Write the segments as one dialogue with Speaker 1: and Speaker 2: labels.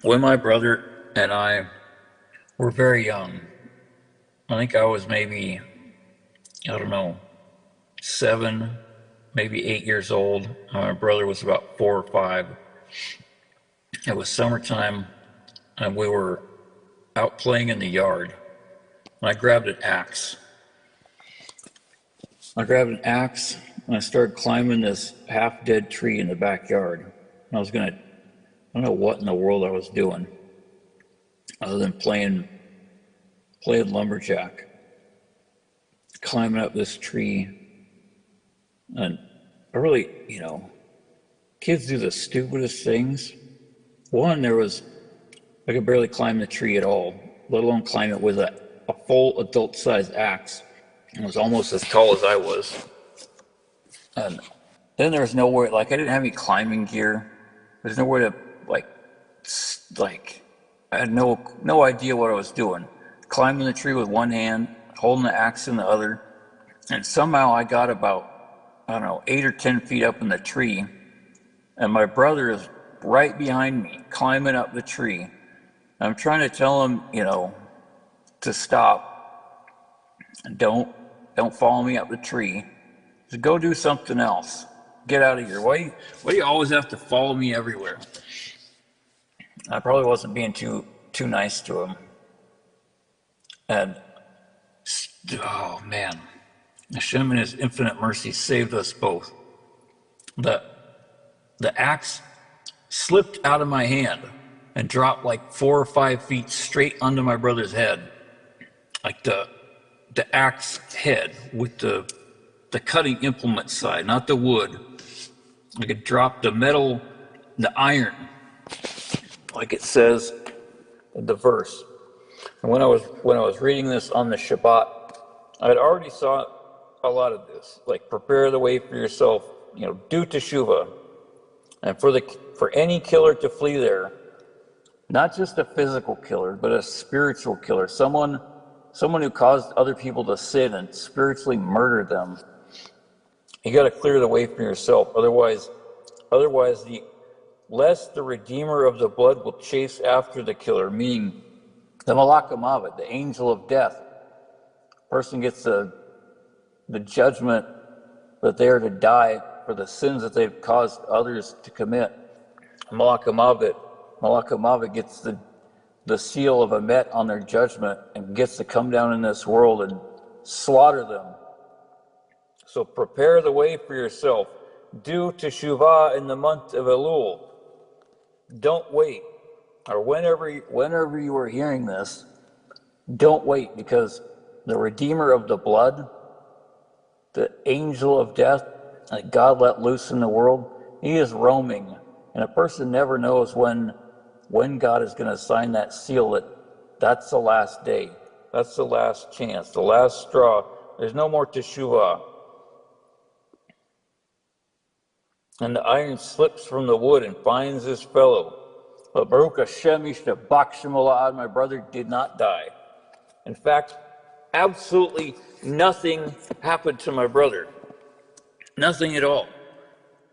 Speaker 1: when my brother and I were very young, I think I was maybe, I don't know, 7, maybe 8 years old. My brother was about 4 or 5. It was summertime, and we were out playing in the yard. And I grabbed an axe. And I started climbing this half-dead tree in the backyard. And I don't know what in the world I was doing other than playing lumberjack, climbing up this tree. And I really, kids do the stupidest things. One, I could barely climb the tree at all, let alone climb it with a full adult-sized axe. It was almost as tall as I was. And then there was nowhere, I didn't have any climbing gear. There's nowhere to, I had no idea what I was doing. Climbing the tree with one hand, holding the axe in the other. And somehow I got about, 8 or 10 feet up in the tree. And my brother is right behind me, climbing up the tree. I'm trying to tell him, to stop. Don't follow me up the tree. Just go do something else. Get out of here. Why do you always have to follow me everywhere? I probably wasn't being too nice to him. And, oh man, Hashem in his infinite mercy saved us both. The axe slipped out of my hand and dropped 4 or 5 feet straight onto my brother's head. The axe head with the cutting implement side, not the wood. It dropped the iron, like it says in the verse. And when I was reading this on the Shabbat, I had already saw a lot of this, prepare the way for yourself, do teshuvah, and for any killer to flee there, not just a physical killer, but a spiritual killer, someone who caused other people to sin and spiritually murder them. You got to clear the way for yourself, otherwise, lest the Redeemer of the blood will chase after the killer, meaning the Malach HaMavet, the angel of death. Person gets the judgment that they are to die for the sins that they've caused others to commit. Malach HaMavet gets the seal of Emet on their judgment and gets to come down in this world and slaughter them. So prepare the way for yourself. Do teshuvah in the month of Elul. Don't wait. Or whenever you are hearing this, don't wait, because the Redeemer of the blood, the angel of death that God let loose in the world, he is roaming. And a person never knows when God is going to sign that seal that's the last day. That's the last chance, the last straw. There's no more teshuvah. And the iron slips from the wood and finds his fellow. But Baruch Hashem Yishtabach Shemolad, my brother did not die. In fact, absolutely nothing happened to my brother. Nothing at all.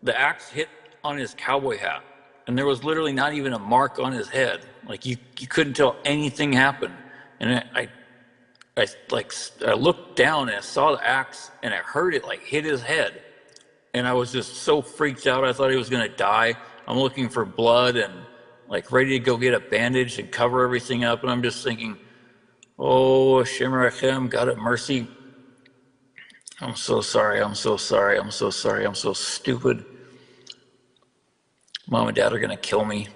Speaker 1: The axe hit on his cowboy hat, and there was literally not even a mark on his head. You couldn't tell anything happened. And I looked down and I saw the axe, and I heard it hit his head. And I was just so freaked out. I thought he was going to die. I'm looking for blood and ready to go get a bandage and cover everything up. And I'm just thinking, oh, Hashem Rachem, God have mercy. I'm so sorry. I'm so sorry. I'm so sorry. I'm so stupid. Mom and Dad are going to kill me.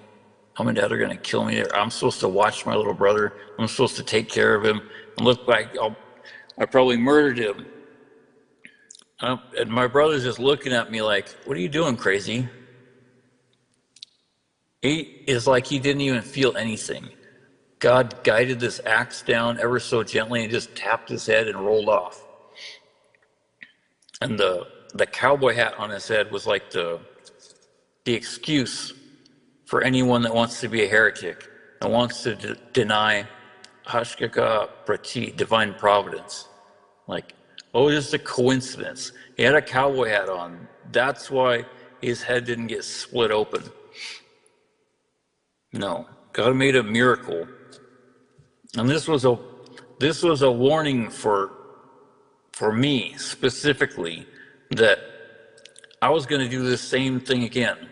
Speaker 1: Mom and Dad are going to kill me. I'm supposed to watch my little brother. I'm supposed to take care of him. And look back, I probably murdered him. And my brother's just looking at me like, what are you doing, crazy? He is he didn't even feel anything. God guided this axe down ever so gently and just tapped his head and rolled off. And the cowboy hat on his head was the excuse for anyone that wants to be a heretic and wants to deny Hashgacha Prati, divine providence. Just a coincidence. He had a cowboy hat on. That's why his head didn't get split open. No, God made a miracle. And this was a warning for me specifically, that I was going to do this same thing again.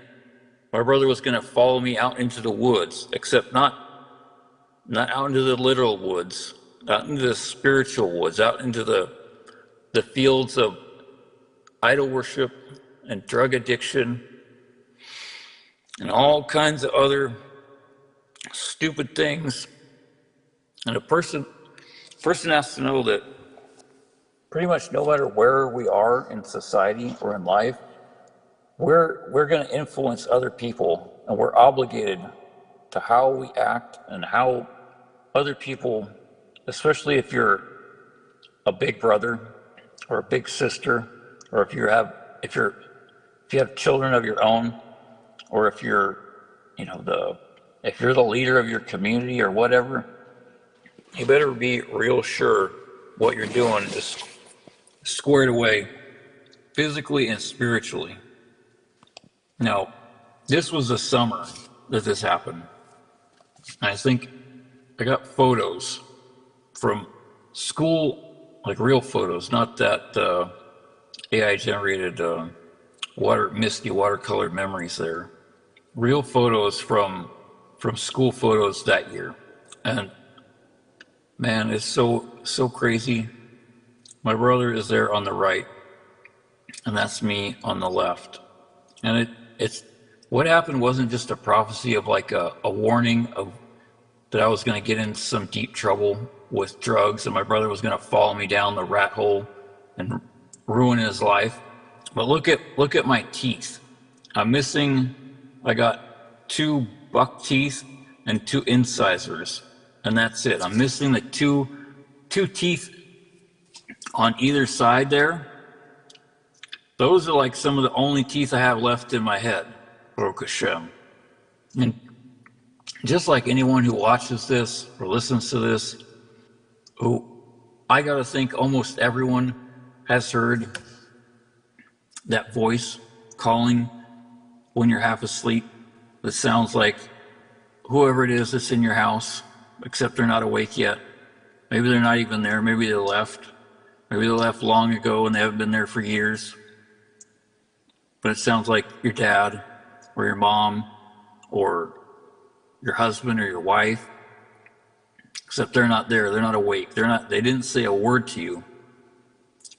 Speaker 1: My brother was going to follow me out into the woods, except not out into the literal woods, out into the spiritual woods, out into the fields of idol worship and drug addiction and all kinds of other stupid things. And a person has to know that pretty much no matter where we are in society or in life, we're going to influence other people, and we're obligated to how we act and how other people, especially if you're a big brother or a big sister, or if you have children of your own, or if you're the leader of your community or whatever, you better be real sure what you're doing is squared away physically and spiritually. Now, this was the summer that this happened. And I think I got photos from school, like real photos, not that AI-generated misty watercolored memories there. Real photos from school photos that year. And man, it's so crazy. My brother is there on the right, and that's me on the left. And it's what happened wasn't just a prophecy of like a warning of that I was going to get into some deep trouble with drugs, and my brother was going to follow me down the rat hole and ruin his life. But look at my teeth. I got 2 buck teeth and 2 incisors, and that's it. I'm missing the two teeth on either side there. Those are like some of the only teeth I have left in my head, Baruch Hashem. And just like anyone who watches this or listens to this, I got to think almost everyone has heard that voice calling when you're half asleep that sounds like whoever it is that's in your house, except they're not awake yet. Maybe they're not even there. Maybe they left. Maybe they left long ago and they haven't been there for years. But it sounds like your dad or your mom or your husband or your wife, except they're not there. They're not awake. They didn't say a word to you.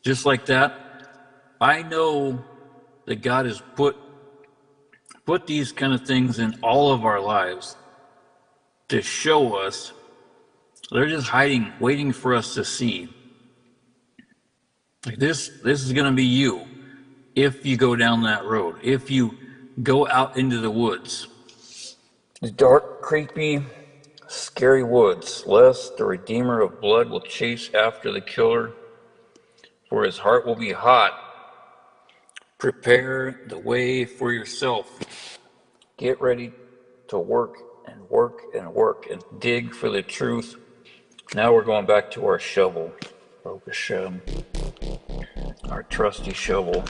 Speaker 1: Just like that, I know that God has put these kind of things in all of our lives to show us. They're just hiding, waiting for us to see. Like this is going to be you if you go down that road, if you go out into the woods. The dark, creepy, scary woods, lest the Redeemer of blood will chase after the killer, for his heart will be hot. Prepare the way for yourself. Get ready to work and work and work and dig for the truth. Now we're going back to our shovel, Baruch Hashem, our trusty shovel.